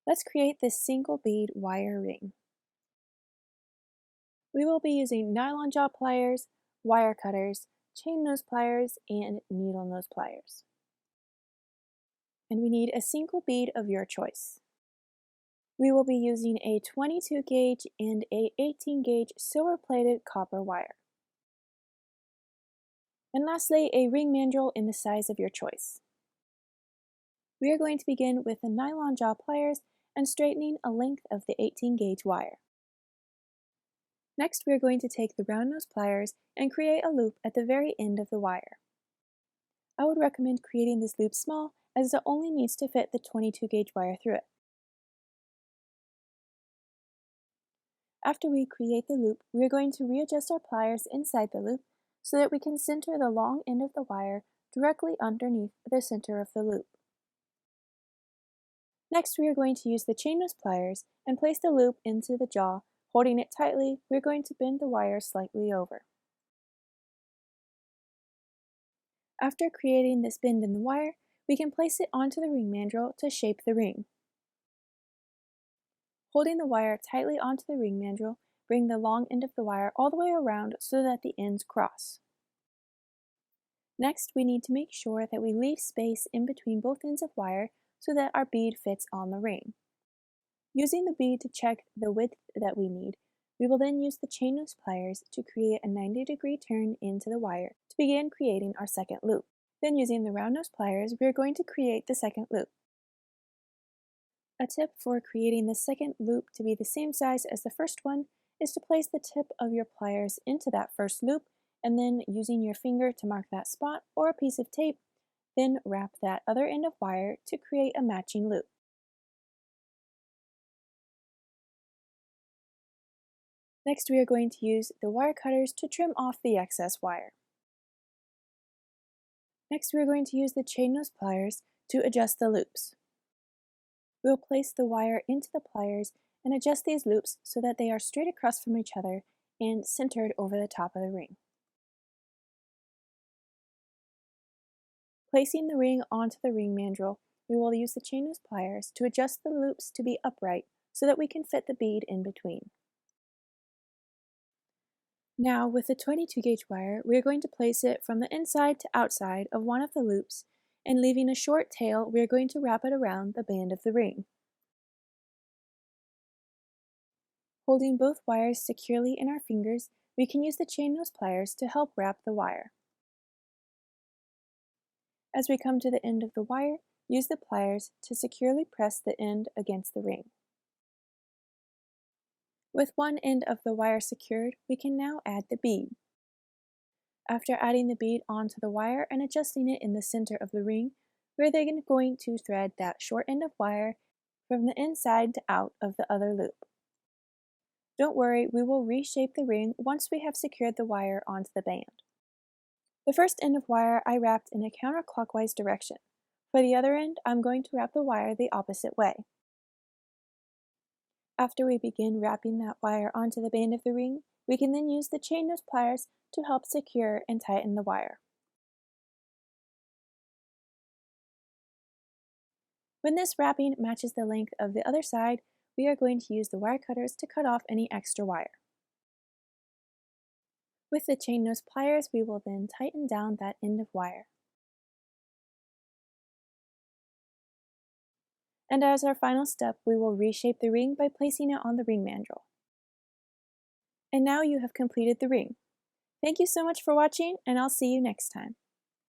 Let's create this single bead wire ring. We will be using nylon jaw pliers, wire cutters, chain nose pliers, and needle nose pliers. And we need a single bead of your choice. We will be using a 22 gauge and a 18 gauge silver plated copper wire. And lastly, a ring mandrel in the size of your choice. We are going to begin with the nylon jaw pliers and straightening a length of the 18 gauge wire. Next, we are going to take the round nose pliers and create a loop at the very end of the wire. I would recommend creating this loop small as it only needs to fit the 22 gauge wire through it. After we create the loop, we are going to readjust our pliers inside the loop so that we can center the long end of the wire directly underneath the center of the loop. Next, we are going to use the chain nose pliers and place the loop into the jaw. Holding it tightly, we are going to bend the wire slightly over. After creating this bend in the wire, we can place it onto the ring mandrel to shape the ring. Holding the wire tightly onto the ring mandrel, bring the long end of the wire all the way around so that the ends cross. Next, we need to make sure that we leave space in between both ends of wire so that our bead fits on the ring. Using the bead to check the width that we need, we will then use the chain nose pliers to create a 90-degree turn into the wire to begin creating our second loop. Then using the round nose pliers, we are going to create the second loop. A tip for creating the second loop to be the same size as the first one is to place the tip of your pliers into that first loop and then using your finger to mark that spot or a piece of tape, then wrap that other end of wire to create a matching loop. Next, we are going to use the wire cutters to trim off the excess wire. Next, we are going to use the chain nose pliers to adjust the loops. We will place the wire into the pliers and adjust these loops so that they are straight across from each other and centered over the top of the ring. Placing the ring onto the ring mandrel, we will use the chain nose pliers to adjust the loops to be upright so that we can fit the bead in between. Now, with the 22 gauge wire, we are going to place it from the inside to outside of one of the loops, and leaving a short tail, we are going to wrap it around the band of the ring. Holding both wires securely in our fingers, we can use the chain nose pliers to help wrap the wire. As we come to the end of the wire, use the pliers to securely press the end against the ring. With one end of the wire secured, we can now add the bead. After adding the bead onto the wire and adjusting it in the center of the ring, we're then going to thread that short end of wire from the inside to out of the other loop. Don't worry, we will reshape the ring once we have secured the wire onto the band. The first end of wire I wrapped in a counterclockwise direction. For the other end, I'm going to wrap the wire the opposite way. After we begin wrapping that wire onto the band of the ring, we can then use the chain nose pliers to help secure and tighten the wire. When this wrapping matches the length of the other side, we are going to use the wire cutters to cut off any extra wire. With the chain nose pliers, we will then tighten down that end of wire. And as our final step, we will reshape the ring by placing it on the ring mandrel. And now you have completed the ring. Thank you so much for watching, and I'll see you next time.